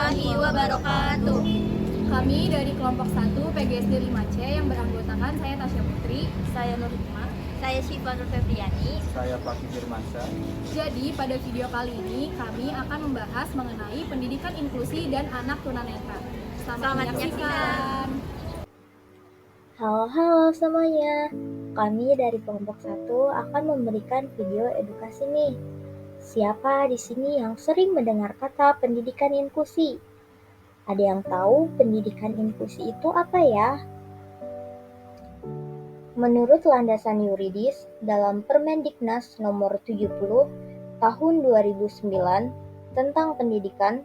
warahmatullahi wabarakatuh. Kami dari kelompok 1 PGSD 5C yang beranggotakan saya Tasya Putri, Saya Nur Hikmah. Saya Syifa Nur Febriani. Saya Pak Firmansyah. Jadi pada video kali ini kami akan membahas mengenai pendidikan inklusi dan anak tunanetra. Selamat menyaksikan. Halo semuanya, kami dari kelompok 1 akan memberikan video edukasi nih. Siapa di sini yang sering mendengar kata pendidikan inklusi? Ada yang tahu pendidikan inklusi itu apa ya? Menurut landasan yuridis dalam Permendiknas nomor 70 tahun 2009 tentang pendidikan,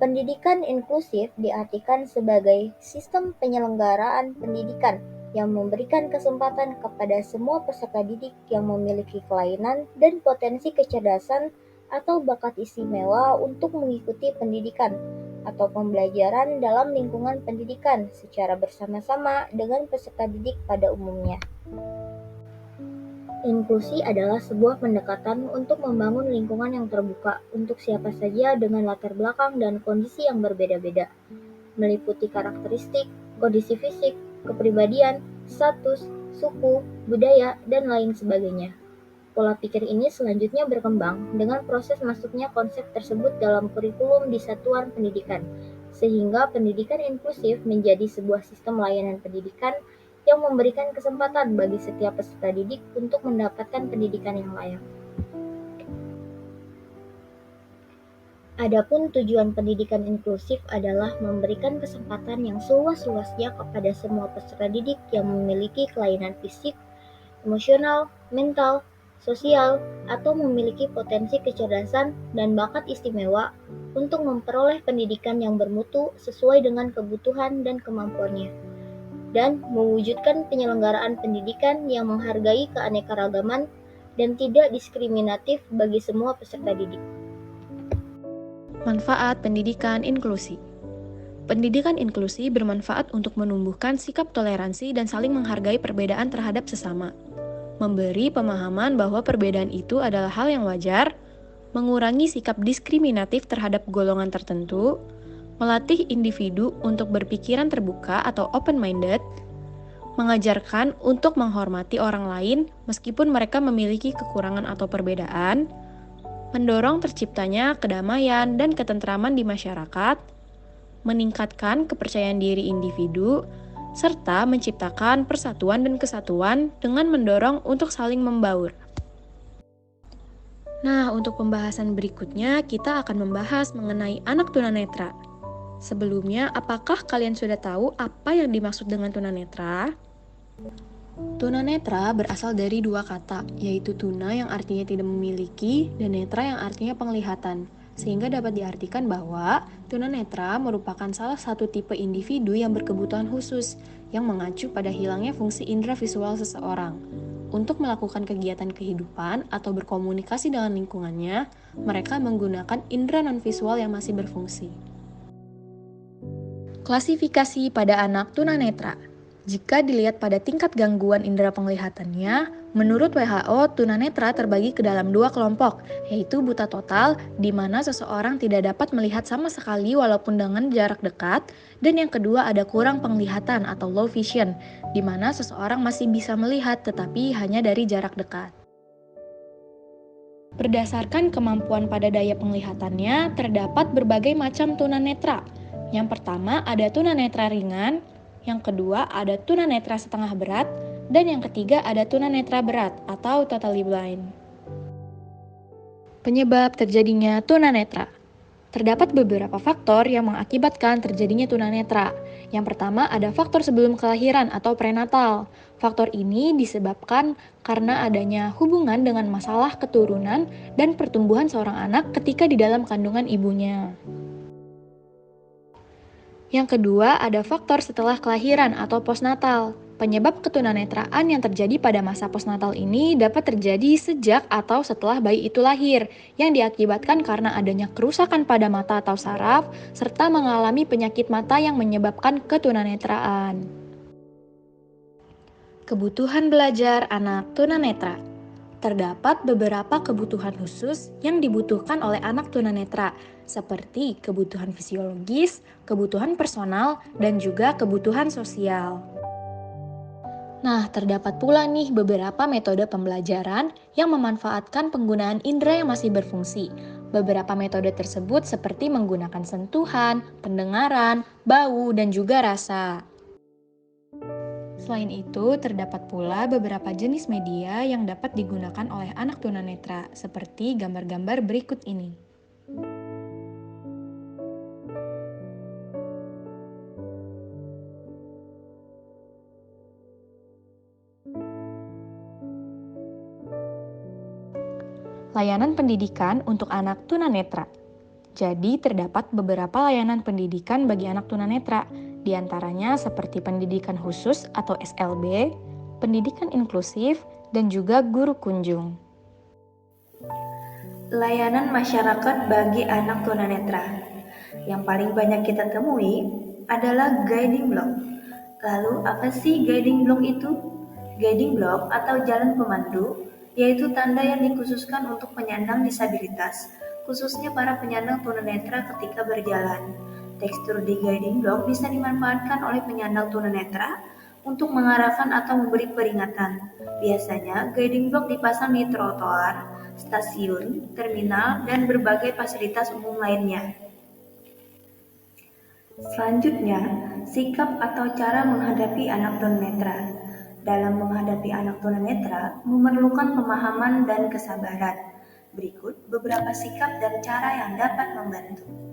pendidikan inklusif diartikan sebagai sistem penyelenggaraan pendidikan yang memberikan kesempatan kepada semua peserta didik yang memiliki kelainan dan potensi kecerdasan atau bakat istimewa untuk mengikuti pendidikan atau pembelajaran dalam lingkungan pendidikan secara bersama-sama dengan peserta didik pada umumnya. Inklusi adalah sebuah pendekatan untuk membangun lingkungan yang terbuka untuk siapa saja dengan latar belakang dan kondisi yang berbeda-beda, meliputi karakteristik, kondisi fisik, kepribadian, status, suku, budaya, dan lain sebagainya. Pola pikir ini selanjutnya berkembang dengan proses masuknya konsep tersebut dalam kurikulum di satuan pendidikan, sehingga pendidikan inklusif menjadi sebuah sistem layanan pendidikan yang memberikan kesempatan bagi setiap peserta didik untuk mendapatkan pendidikan yang layak. Adapun tujuan pendidikan inklusif adalah memberikan kesempatan yang seluas-luasnya kepada semua peserta didik yang memiliki kelainan fisik, emosional, mental, sosial, atau memiliki potensi kecerdasan dan bakat istimewa untuk memperoleh pendidikan yang bermutu sesuai dengan kebutuhan dan kemampuannya, dan mewujudkan penyelenggaraan pendidikan yang menghargai keanekaragaman dan tidak diskriminatif bagi semua peserta didik. Manfaat pendidikan inklusi. Pendidikan inklusi bermanfaat untuk menumbuhkan sikap toleransi dan saling menghargai perbedaan terhadap sesama, memberi pemahaman bahwa perbedaan itu adalah hal yang wajar, mengurangi sikap diskriminatif terhadap golongan tertentu, melatih individu untuk berpikiran terbuka atau open-minded, mengajarkan untuk menghormati orang lain meskipun mereka memiliki kekurangan atau perbedaan, mendorong terciptanya kedamaian dan ketentraman di masyarakat, meningkatkan kepercayaan diri individu, serta menciptakan persatuan dan kesatuan dengan mendorong untuk saling membaur. Nah, untuk pembahasan berikutnya kita akan membahas mengenai anak tunanetra. Sebelumnya, apakah kalian sudah tahu apa yang dimaksud dengan tunanetra? Tunanetra berasal dari dua kata, yaitu tuna yang artinya tidak memiliki dan netra yang artinya penglihatan, sehingga dapat diartikan bahwa tunanetra merupakan salah satu tipe individu yang berkebutuhan khusus yang mengacu pada hilangnya fungsi indera visual seseorang. Untuk melakukan kegiatan kehidupan atau berkomunikasi dengan lingkungannya, mereka menggunakan indera non-visual yang masih berfungsi. Klasifikasi pada anak tunanetra. Jika dilihat pada tingkat gangguan indera penglihatannya, menurut WHO, tunanetra terbagi ke dalam dua kelompok, yaitu buta total, di mana seseorang tidak dapat melihat sama sekali walaupun dengan jarak dekat, dan yang kedua ada kurang penglihatan atau low vision, di mana seseorang masih bisa melihat tetapi hanya dari jarak dekat. Berdasarkan kemampuan pada daya penglihatannya, terdapat berbagai macam tunanetra. Yang pertama ada tunanetra ringan, yang kedua ada tunanetra setengah berat, dan yang ketiga ada tunanetra berat atau totally blind. Penyebab terjadinya tunanetra. Terdapat beberapa faktor yang mengakibatkan terjadinya tunanetra. Yang pertama ada faktor sebelum kelahiran atau prenatal. Faktor ini disebabkan karena adanya hubungan dengan masalah keturunan dan pertumbuhan seorang anak ketika di dalam kandungan ibunya. Yang kedua, ada faktor setelah kelahiran atau postnatal. Penyebab ketunanetraan yang terjadi pada masa postnatal ini dapat terjadi sejak atau setelah bayi itu lahir, yang diakibatkan karena adanya kerusakan pada mata atau saraf, serta mengalami penyakit mata yang menyebabkan ketunanetraan. Kebutuhan belajar anak tunanetra. terdapat beberapa kebutuhan khusus yang dibutuhkan oleh anak tunanetra, seperti kebutuhan fisiologis, kebutuhan personal, dan juga kebutuhan sosial. Nah, terdapat pula nih beberapa metode pembelajaran yang memanfaatkan penggunaan indera yang masih berfungsi. Beberapa metode tersebut seperti menggunakan sentuhan, pendengaran, bau, dan juga rasa. Selain itu, terdapat pula beberapa jenis media yang dapat digunakan oleh anak tunanetra, seperti gambar-gambar berikut ini. Layanan pendidikan untuk anak tunanetra. Jadi, terdapat beberapa layanan pendidikan bagi anak tunanetra, di antaranya seperti pendidikan khusus atau SLB, pendidikan inklusif, dan juga guru kunjung. Layanan masyarakat bagi anak tunanetra. Yang paling banyak kita temui adalah guiding block. Lalu, apa sih guiding block itu? Guiding block atau jalan pemandu yaitu tanda yang dikhususkan untuk penyandang disabilitas, khususnya para penyandang tunanetra ketika berjalan. Tekstur di guiding block bisa dimanfaatkan oleh penyandang tunanetra untuk mengarahkan atau memberi peringatan. Biasanya, guiding block dipasang di trotoar, stasiun, terminal, dan berbagai fasilitas umum lainnya. Selanjutnya, sikap atau cara menghadapi anak tunanetra. Dalam menghadapi anak tunanetra memerlukan pemahaman dan kesabaran. Berikut beberapa sikap dan cara yang dapat membantu.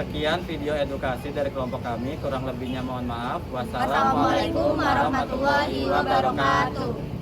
Sekian video edukasi dari kelompok kami, kurang lebihnya mohon maaf. Wassalamualaikum warahmatullahi wabarakatuh.